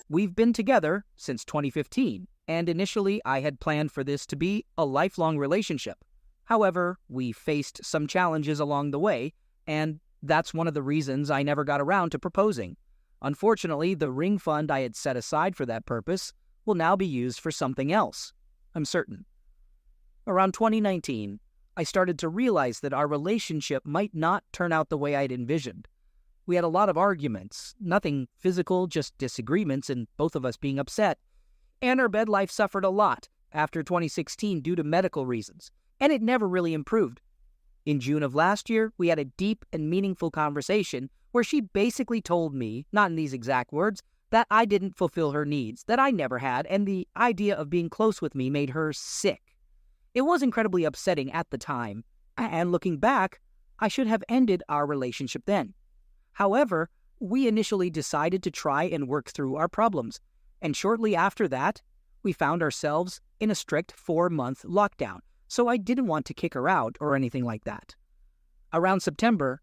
We've been together since 2015, and initially I had planned for this to be a lifelong relationship. However, we faced some challenges along the way, and that's one of the reasons I never got around to proposing. Unfortunately, the ring fund I had set aside for that purpose will now be used for something else, I'm certain. Around 2019, I started to realize that our relationship might not turn out the way I'd envisioned. We had a lot of arguments, nothing physical, just disagreements and both of us being upset. And our bed life suffered a lot after 2016 due to medical reasons, and it never really improved. In June of last year, we had a deep and meaningful conversation where she basically told me, not in these exact words, that I didn't fulfill her needs, that I never had, and the idea of being close with me made her sick. It was incredibly upsetting at the time, and looking back, I should have ended our relationship then. However, we initially decided to try and work through our problems, and shortly after that, we found ourselves in a strict 4-month lockdown, so I didn't want to kick her out or anything like that. Around September,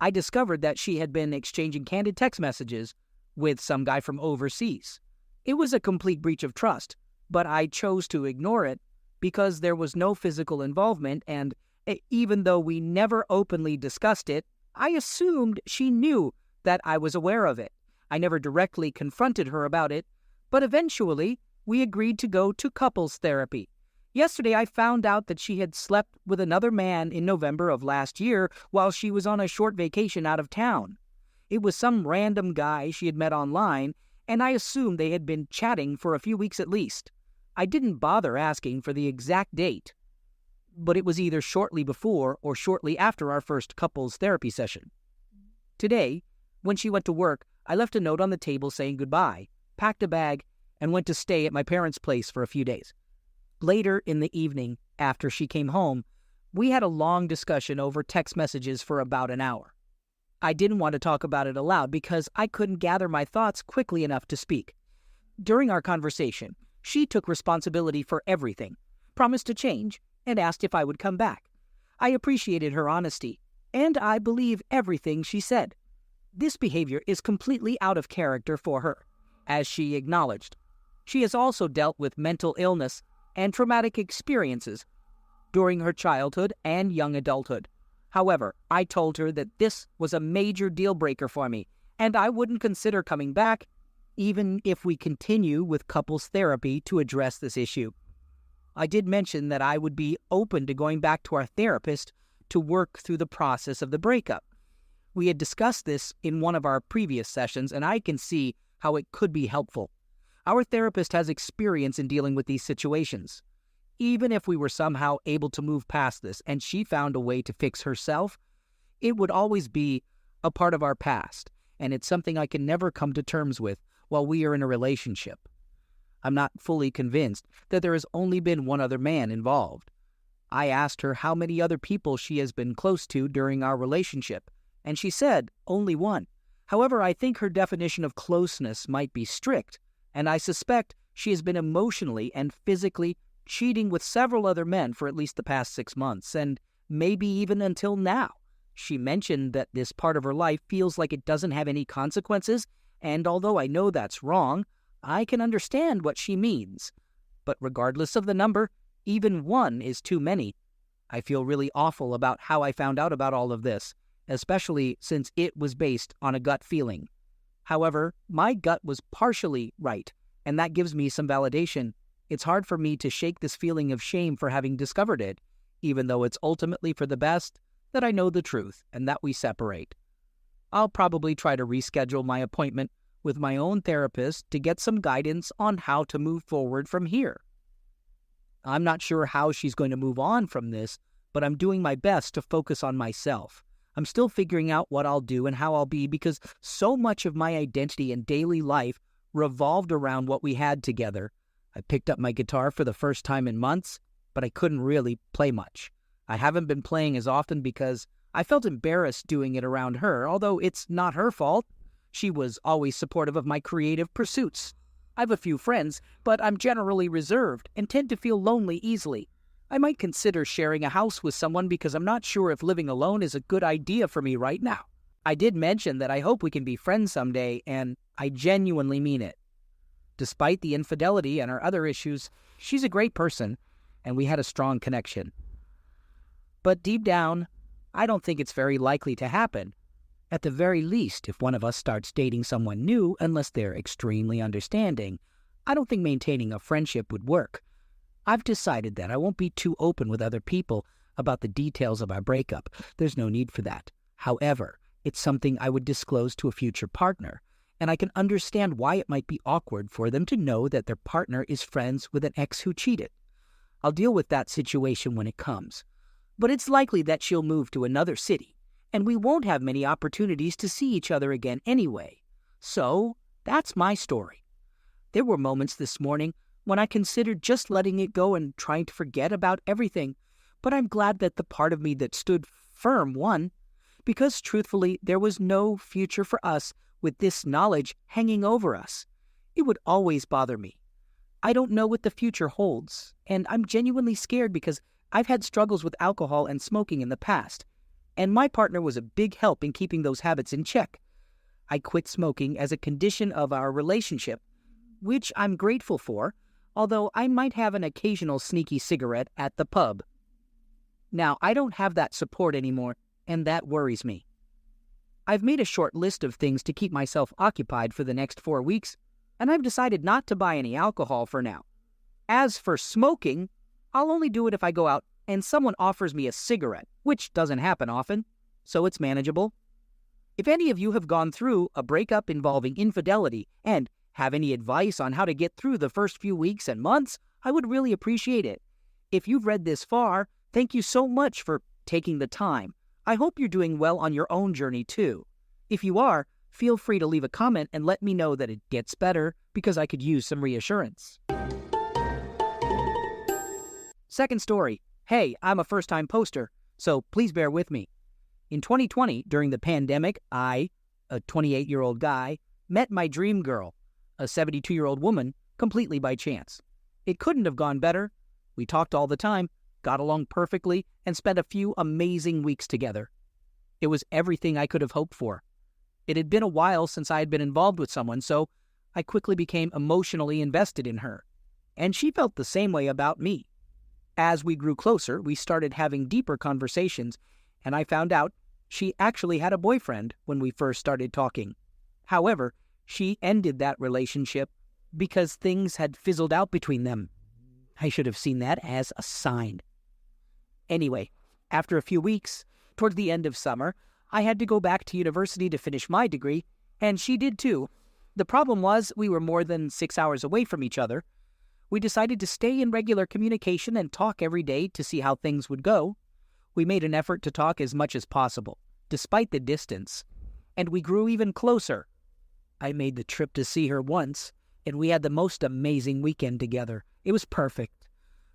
I discovered that she had been exchanging candid text messages with some guy from overseas. It was a complete breach of trust, but I chose to ignore it because there was no physical involvement, and even though we never openly discussed it, I assumed she knew that I was aware of it. I never directly confronted her about it, but eventually we agreed to go to couples therapy. Yesterday I found out that she had slept with another man in November of last year while she was on a short vacation out of town. It was some random guy she had met online, and I assumed they had been chatting for a few weeks at least. I didn't bother asking for the exact date, but it was either shortly before or shortly after our first couples therapy session. Today, when she went to work, I left a note on the table saying goodbye, packed a bag, and went to stay at my parents' place for a few days. Later in the evening, after she came home, we had a long discussion over text messages for about an hour. I didn't want to talk about it aloud because I couldn't gather my thoughts quickly enough to speak. During our conversation, she took responsibility for everything, promised to change, and asked if I would come back. I appreciated her honesty, and I believe everything she said. This behavior is completely out of character for her, as she acknowledged. She has also dealt with mental illness and traumatic experiences during her childhood and young adulthood. However, I told her that this was a major deal breaker for me, and I wouldn't consider coming back even if we continue with couples therapy to address this issue. I did mention that I would be open to going back to our therapist to work through the process of the breakup. We had discussed this in one of our previous sessions, and I can see how it could be helpful. Our therapist has experience in dealing with these situations. Even if we were somehow able to move past this and she found a way to fix herself, it would always be a part of our past, and it's something I can never come to terms with while we are in a relationship. I'm not fully convinced that there has only been one other man involved. I asked her how many other people she has been close to during our relationship, and she said only one. However, I think her definition of closeness might be strict, and I suspect she has been emotionally and physically cheating with several other men for at least the past 6 months, and maybe even until now. She mentioned that this part of her life feels like it doesn't have any consequences, and although I know that's wrong, I can understand what she means. But regardless of the number, even one is too many. I feel really awful about how I found out about all of this, especially since it was based on a gut feeling. However, my gut was partially right, and that gives me some validation. It's hard for me to shake this feeling of shame for having discovered it, even though it's ultimately for the best that I know the truth and that we separate. I'll probably try to reschedule my appointment with my own therapist to get some guidance on how to move forward from here. I'm not sure how she's going to move on from this, but I'm doing my best to focus on myself. I'm still figuring out what I'll do and how I'll be because so much of my identity and daily life revolved around what we had together. I picked up my guitar for the first time in months, but I couldn't really play much. I haven't been playing as often because I felt embarrassed doing it around her, although it's not her fault. She was always supportive of my creative pursuits. I have a few friends, but I'm generally reserved and tend to feel lonely easily. I might consider sharing a house with someone because I'm not sure if living alone is a good idea for me right now. I did mention that I hope we can be friends someday, and I genuinely mean it. Despite the infidelity and our other issues, she's a great person, and we had a strong connection. But deep down, I don't think it's very likely to happen. At the very least, if one of us starts dating someone new, unless they're extremely understanding, I don't think maintaining a friendship would work. I've decided that I won't be too open with other people about the details of our breakup. There's no need for that. However, it's something I would disclose to a future partner, and I can understand why it might be awkward for them to know that their partner is friends with an ex who cheated. I'll deal with that situation when it comes. But it's likely that she'll move to another city, and we won't have many opportunities to see each other again anyway. So, that's my story. There were moments this morning when I considered just letting it go and trying to forget about everything, but I'm glad that the part of me that stood firm won, because truthfully, there was no future for us with this knowledge hanging over us. It would always bother me. I don't know what the future holds, and I'm genuinely scared because I've had struggles with alcohol and smoking in the past, and my partner was a big help in keeping those habits in check. I quit smoking as a condition of our relationship, which I'm grateful for, although I might have an occasional sneaky cigarette at the pub. Now, I don't have that support anymore, and that worries me. I've made a short list of things to keep myself occupied for the next 4 weeks, and I've decided not to buy any alcohol for now. As for smoking, I'll only do it if I go out and someone offers me a cigarette, which doesn't happen often, so it's manageable. If any of you have gone through a breakup involving infidelity and have any advice on how to get through the first few weeks and months, I would really appreciate it. If you've read this far, thank you so much for taking the time. I hope you're doing well on your own journey too. If you are, feel free to leave a comment and let me know that it gets better, because I could use some reassurance. Second story. Hey, I'm a first-time poster, so please bear with me. In 2020, during the pandemic, I, a 28-year-old guy, met my dream girl, a 72-year-old woman, completely by chance. It couldn't have gone better. We talked all the time, got along perfectly, and spent a few amazing weeks together. It was everything I could have hoped for. It had been a while since I had been involved with someone, so I quickly became emotionally invested in her, and she felt the same way about me. As we grew closer, we started having deeper conversations, and I found out she actually had a boyfriend when we first started talking. However, she ended that relationship because things had fizzled out between them. I should have seen that as a sign. Anyway, after a few weeks, toward the end of summer, I had to go back to university to finish my degree, and she did too. The problem was we were more than 6 hours away from each other. We decided to stay in regular communication and talk every day to see how things would go. We made an effort to talk as much as possible, despite the distance, and we grew even closer. I made the trip to see her once, and we had the most amazing weekend together. It was perfect.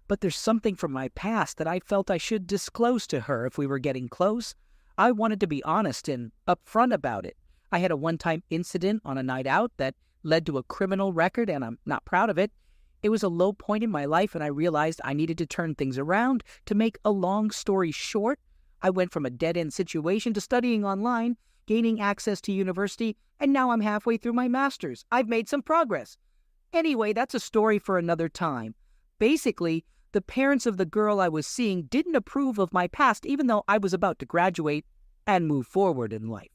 But there's something from my past that I felt I should disclose to her if we were getting close. I wanted to be honest and upfront about it. I had a one-time incident on a night out that led to a criminal record, and I'm not proud of it. It was a low point in my life, and I realized I needed to turn things around. To make a long story short, I went from a dead-end situation to studying online, gaining access to university, and now I'm halfway through my master's. I've made some progress. Anyway, that's a story for another time. Basically, the parents of the girl I was seeing didn't approve of my past, even though I was about to graduate and move forward in life.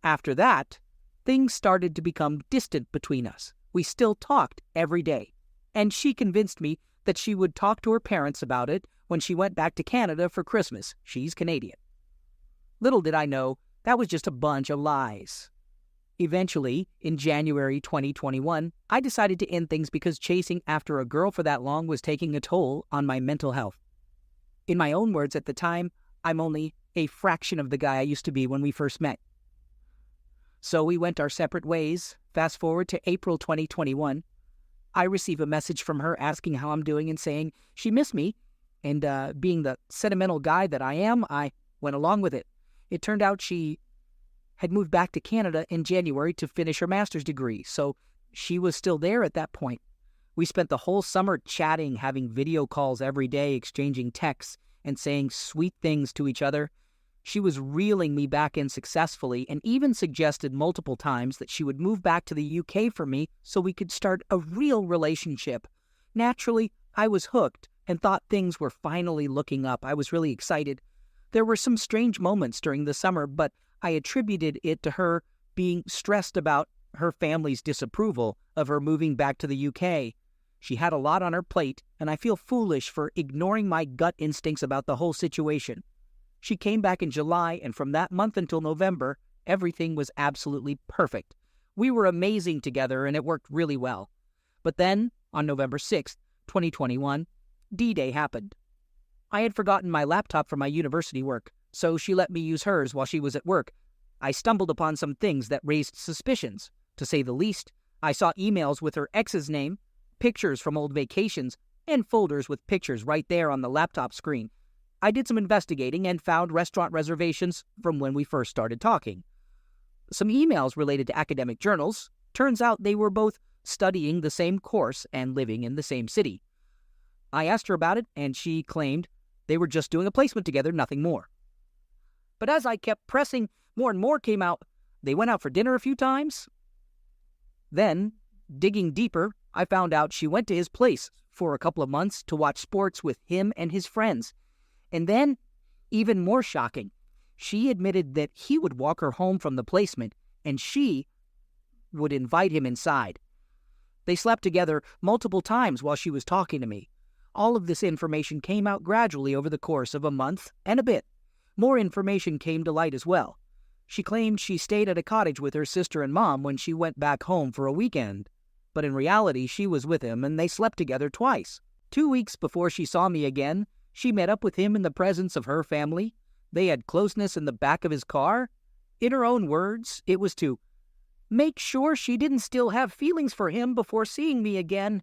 After that, things started to become distant between us. We still talked every day, and she convinced me that she would talk to her parents about it when she went back to Canada for Christmas. She's Canadian. Little did I know, that was just a bunch of lies. Eventually, in January 2021, I decided to end things because chasing after a girl for that long was taking a toll on my mental health. In my own words at the time, I'm only a fraction of the guy I used to be when we first met. So we went our separate ways. Fast forward to April 2021. I receive a message from her asking how I'm doing and saying she missed me. And being the sentimental guy that I am, I went along with it. It turned out she had moved back to Canada in January to finish her master's degree, so she was still there at that point. We spent the whole summer chatting, having video calls every day, exchanging texts, and saying sweet things to each other. She was reeling me back in successfully and even suggested multiple times that she would move back to the UK for me so we could start a real relationship. Naturally, I was hooked and thought things were finally looking up. I was really excited. There were some strange moments during the summer, but I attributed it to her being stressed about her family's disapproval of her moving back to the UK. She had a lot on her plate, and I feel foolish for ignoring my gut instincts about the whole situation. She came back in July, and from that month until November, everything was absolutely perfect. We were amazing together, and it worked really well. But then, on November 6th, 2021, D-Day happened. I had forgotten my laptop for my university work, so she let me use hers while she was at work. I stumbled upon some things that raised suspicions. To say the least, I saw emails with her ex's name, pictures from old vacations, and folders with pictures right there on the laptop screen. I did some investigating and found restaurant reservations from when we first started talking. Some emails related to academic journals. Turns out they were both studying the same course and living in the same city. I asked her about it, and she claimed they were just doing a placement together, nothing more. But as I kept pressing, more and more came out. They went out for dinner a few times. Then, digging deeper, I found out she went to his place for a couple of months to watch sports with him and his friends. And then, even more shocking, she admitted that he would walk her home from the placement and she would invite him inside. They slept together multiple times while she was talking to me. All of this information came out gradually over the course of a month and a bit. More information came to light as well. She claimed she stayed at a cottage with her sister and mom when she went back home for a weekend. But in reality, she was with him and they slept together twice. 2 weeks before she saw me again, she met up with him in the presence of her family. They had closeness in the back of his car. In her own words, it was to make sure she didn't still have feelings for him before seeing me again.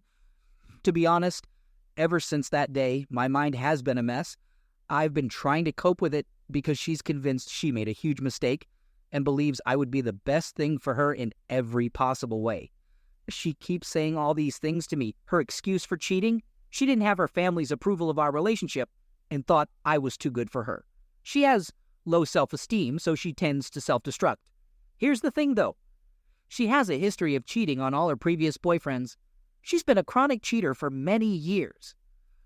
To be honest, ever since that day, my mind has been a mess. I've been trying to cope with it because she's convinced she made a huge mistake and believes I would be the best thing for her in every possible way. She keeps saying all these things to me. Her excuse for cheating? She didn't have her family's approval of our relationship and thought I was too good for her. She has low self-esteem, so she tends to self-destruct. Here's the thing, though. She has a history of cheating on all her previous boyfriends. She's been a chronic cheater for many years.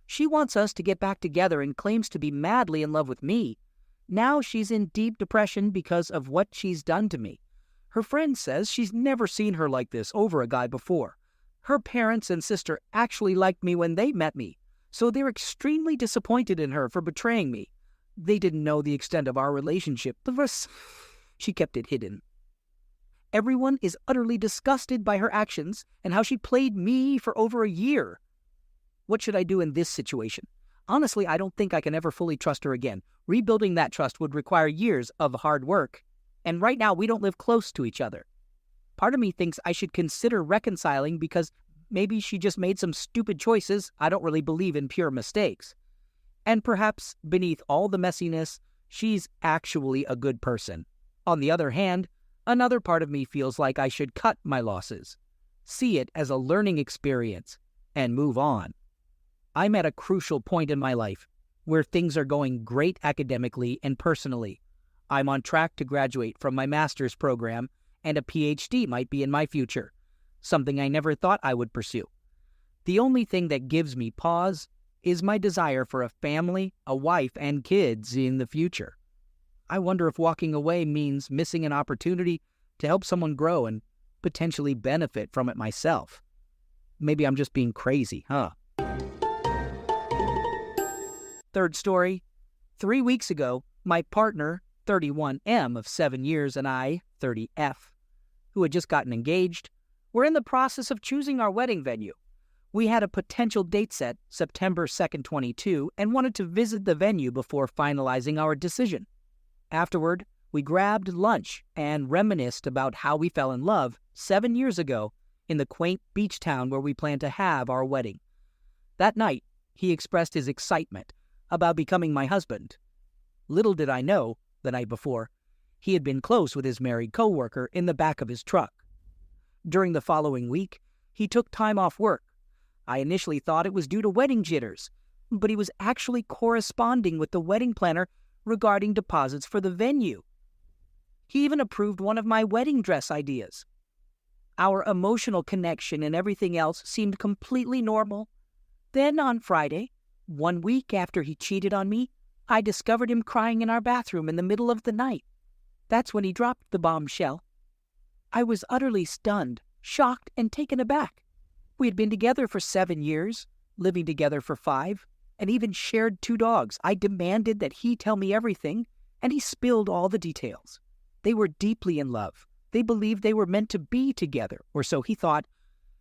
She wants us to get back together and claims to be madly in love with me. Now she's in deep depression because of what she's done to me. Her friend says she's never seen her like this over a guy before. Her parents and sister actually liked me when they met me, so they're extremely disappointed in her for betraying me. They didn't know the extent of our relationship. She kept it hidden. Everyone is utterly disgusted by her actions and how she played me for over a year. What should I do in this situation? Honestly, I don't think I can ever fully trust her again. Rebuilding that trust would require years of hard work. And right now, we don't live close to each other. Part of me thinks I should consider reconciling because maybe she just made some stupid choices. I don't really believe in pure mistakes. And perhaps beneath all the messiness, she's actually a good person. On the other hand, another part of me feels like I should cut my losses, see it as a learning experience, and move on. I'm at a crucial point in my life where things are going great academically and personally. I'm on track to graduate from my master's program, and a PhD might be in my future, something I never thought I would pursue. The only thing that gives me pause is my desire for a family, a wife, and kids in the future. I wonder if walking away means missing an opportunity to help someone grow and potentially benefit from it myself. Maybe I'm just being crazy, huh? Third story. 3 weeks ago, my partner, 31M of 7 years, and I, 30F, who had just gotten engaged, were in the process of choosing our wedding venue. We had a potential date set, September 2nd, 22, and wanted to visit the venue before finalizing our decision. Afterward, we grabbed lunch and reminisced about how we fell in love 7 years ago in the quaint beach town where we planned to have our wedding. That night, he expressed his excitement about becoming my husband. Little did I know, the night before, he had been close with his married co-worker in the back of his truck. During the following week, he took time off work. I initially thought it was due to wedding jitters, but he was actually corresponding with the wedding planner regarding deposits for the venue. He even approved one of my wedding dress ideas. Our emotional connection and everything else seemed completely normal. Then on Friday, 1 week after he cheated on me, I discovered him crying in our bathroom in the middle of the night. That's when he dropped the bombshell. I was utterly stunned, shocked, and taken aback. We had been together for 7 years, living together for 5, and even shared 2 dogs. I demanded that he tell me everything, and he spilled all the details. They were deeply in love. They believed they were meant to be together, or so he thought.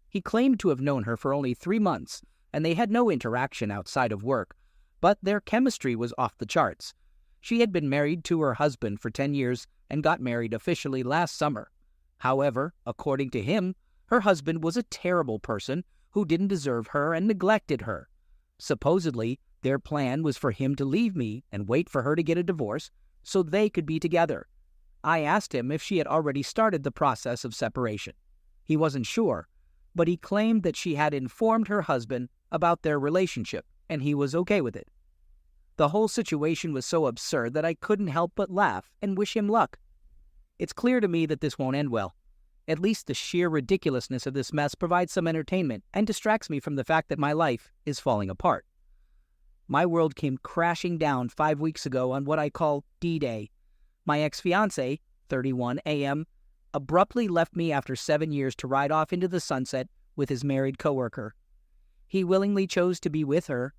He claimed to have known her for only 3 months, and they had no interaction outside of work, but their chemistry was off the charts. She had been married to her husband for 10 years and got married officially last summer. However, according to him, her husband was a terrible person who didn't deserve her and neglected her. Supposedly, their plan was for him to leave me and wait for her to get a divorce so they could be together. I asked him if she had already started the process of separation. He wasn't sure, but he claimed that she had informed her husband about their relationship, and he was okay with it. The whole situation was so absurd that I couldn't help but laugh and wish him luck. It's clear to me that this won't end well. At least the sheer ridiculousness of this mess provides some entertainment and distracts me from the fact that my life is falling apart. My world came crashing down 5 weeks ago on what I call D-Day. My ex-fiancé, 31 a.m., abruptly left me after 7 years to ride off into the sunset with his married coworker. He willingly chose to be with her,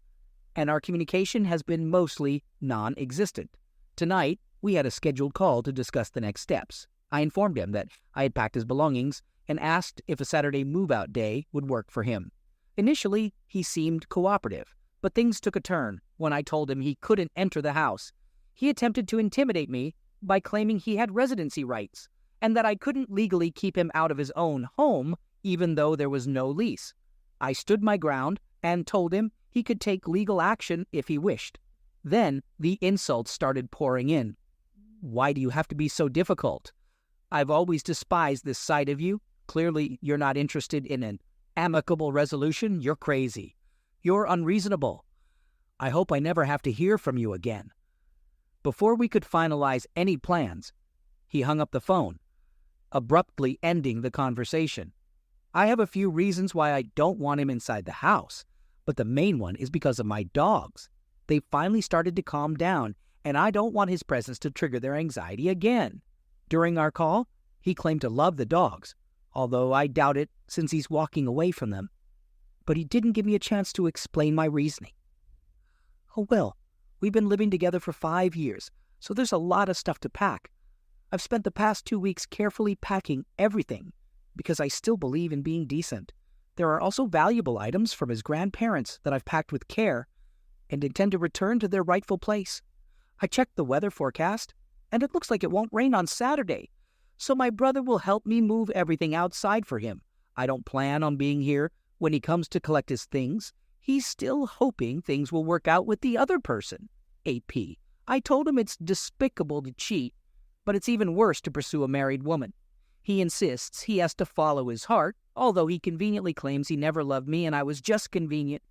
and our communication has been mostly non-existent. Tonight, we had a scheduled call to discuss the next steps. I informed him that I had packed his belongings and asked if a Saturday move-out day would work for him. Initially, he seemed cooperative, but things took a turn when I told him he couldn't enter the house. He attempted to intimidate me by claiming he had residency rights and that I couldn't legally keep him out of his own home even though there was no lease. I stood my ground and told him he could take legal action if he wished. Then the insults started pouring in. Why do you have to be so difficult? I've always despised this side of you. Clearly, you're not interested in an amicable resolution. You're crazy. You're unreasonable. I hope I never have to hear from you again. Before we could finalize any plans, he hung up the phone, abruptly ending the conversation. I have a few reasons why I don't want him inside the house, but the main one is because of my dogs. They finally started to calm down, and I don't want his presence to trigger their anxiety again. During our call, he claimed to love the dogs, although I doubt it since he's walking away from them. But he didn't give me a chance to explain my reasoning. Oh well, we've been living together for 5 years, so there's a lot of stuff to pack. I've spent the past 2 weeks carefully packing everything because I still believe in being decent. There are also valuable items from his grandparents that I've packed with care and intend to return to their rightful place. I checked the weather forecast, and it looks like it won't rain on Saturday, so my brother will help me move everything outside for him. I don't plan on being here when he comes to collect his things. He's still hoping things will work out with the other person, AP. I told him it's despicable to cheat, but it's even worse to pursue a married woman. He insists he has to follow his heart, although he conveniently claims he never loved me and I was just convenient.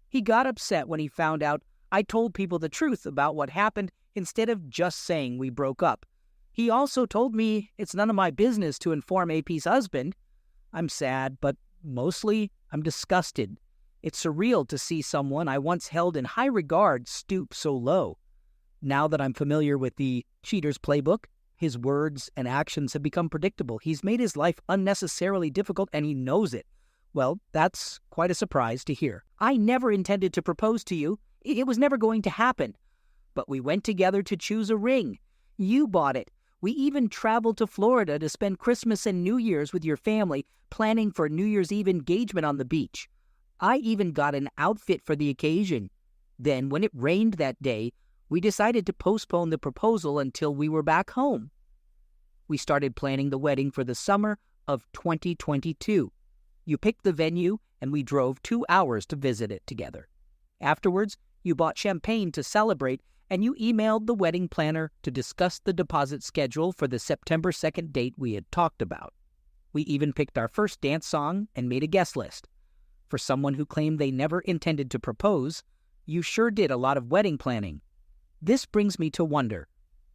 He got upset when he found out I told people the truth about what happened instead of just saying we broke up. He also told me it's none of my business to inform AP's husband. I'm sad, but mostly I'm disgusted. It's surreal to see someone I once held in high regard stoop so low. Now that I'm familiar with the cheater's playbook, his words and actions have become predictable. He's made his life unnecessarily difficult, and he knows it. Well, that's quite a surprise to hear. I never intended to propose to you. It was never going to happen. But we went together to choose a ring. You bought it. We even traveled to Florida to spend Christmas and New Year's with your family, planning for New Year's Eve engagement on the beach. I even got an outfit for the occasion. Then, when it rained that day, we decided to postpone the proposal until we were back home. We started planning the wedding for the summer of 2022. You picked the venue, and we drove 2 hours to visit it together. Afterwards, you bought champagne to celebrate, and you emailed the wedding planner to discuss the deposit schedule for the September 2nd date we had talked about. We even picked our first dance song and made a guest list. For someone who claimed they never intended to propose, you sure did a lot of wedding planning. This brings me to wonder,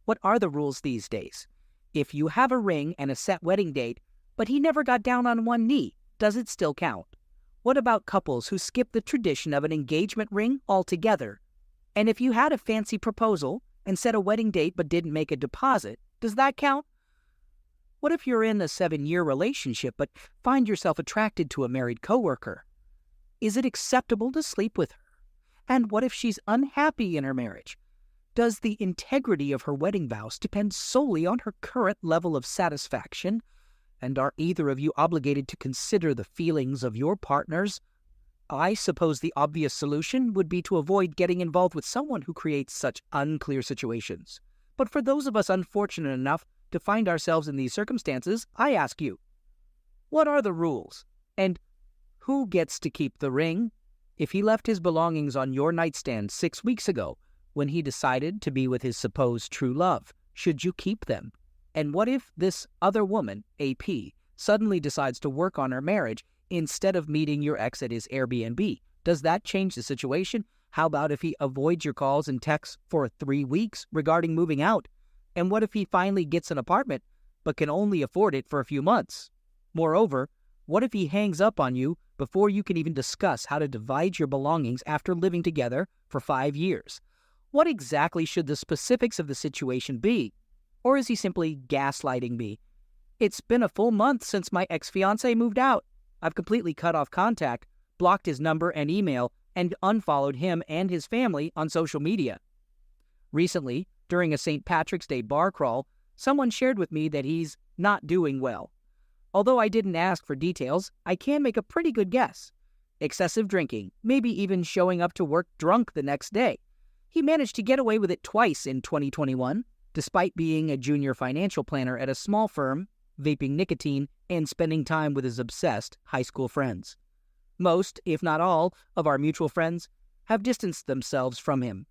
what are the rules these days? If you have a ring and a set wedding date, but he never got down on one knee, does it still count? What about couples who skip the tradition of an engagement ring altogether? And if you had a fancy proposal and set a wedding date but didn't make a deposit, does that count? What if you're in a 7-year relationship but find yourself attracted to a married coworker? Is it acceptable to sleep with her? And what if she's unhappy in her marriage? Does the integrity of her wedding vows depend solely on her current level of satisfaction? And are either of you obligated to consider the feelings of your partners? I suppose the obvious solution would be to avoid getting involved with someone who creates such unclear situations. But for those of us unfortunate enough to find ourselves in these circumstances, I ask you, what are the rules? And who gets to keep the ring? If he left his belongings on your nightstand 6 weeks ago, when he decided to be with his supposed true love, should you keep them? And what if this other woman, AP, suddenly decides to work on her marriage instead of meeting your ex at his Airbnb? Does that change the situation? How about if he avoids your calls and texts for 3 weeks regarding moving out? And what if he finally gets an apartment but can only afford it for a few months? Moreover, what if he hangs up on you before you can even discuss how to divide your belongings after living together for 5 years? What exactly should the specifics of the situation be? Or is he simply gaslighting me? It's been a full month since my ex-fiancé moved out. I've completely cut off contact, blocked his number and email, and unfollowed him and his family on social media. Recently, during a St. Patrick's Day bar crawl, someone shared with me that he's not doing well. Although I didn't ask for details, I can make a pretty good guess. Excessive drinking, maybe even showing up to work drunk the next day. He managed to get away with it twice in 2021, despite being a junior financial planner at a small firm, vaping nicotine, and spending time with his obsessed high school friends. Most, if not all, of our mutual friends have distanced themselves from him.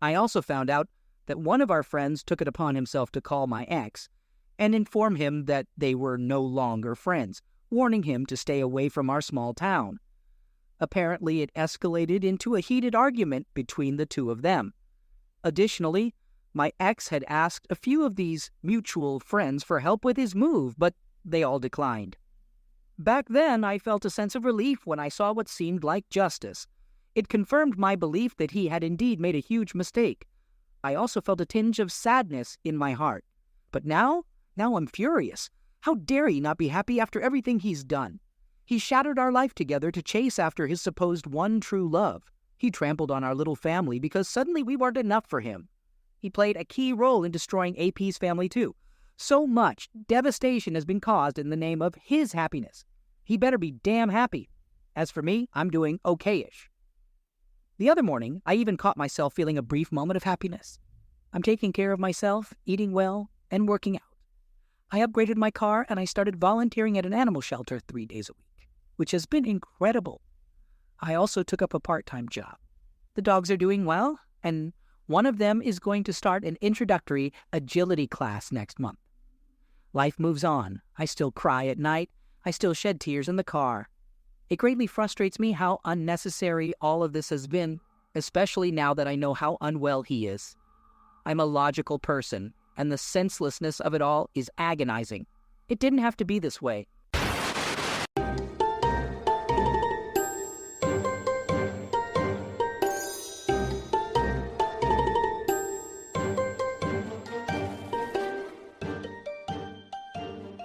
I also found out that one of our friends took it upon himself to call my ex and inform him that they were no longer friends, warning him to stay away from our small town. Apparently, it escalated into a heated argument between the two of them. Additionally, my ex had asked a few of these mutual friends for help with his move, but they all declined. Back then, I felt a sense of relief when I saw what seemed like justice. It confirmed my belief that he had indeed made a huge mistake. I also felt a tinge of sadness in my heart. But now I'm furious. How dare he not be happy after everything he's done? He shattered our life together to chase after his supposed one true love. He trampled on our little family because suddenly we weren't enough for him. He played a key role in destroying AP's family too. So much devastation has been caused in the name of his happiness. He better be damn happy. As for me, I'm doing okay-ish. The other morning, I even caught myself feeling a brief moment of happiness. I'm taking care of myself, eating well, and working out. I upgraded my car and I started volunteering at an animal shelter 3 days a week, which has been incredible. I also took up a part-time job. The dogs are doing well, and one of them is going to start an introductory agility class next month. Life moves on. I still cry at night. I still shed tears in the car. It greatly frustrates me how unnecessary all of this has been, especially now that I know how unwell he is. I'm a logical person, and the senselessness of it all is agonizing. It didn't have to be this way.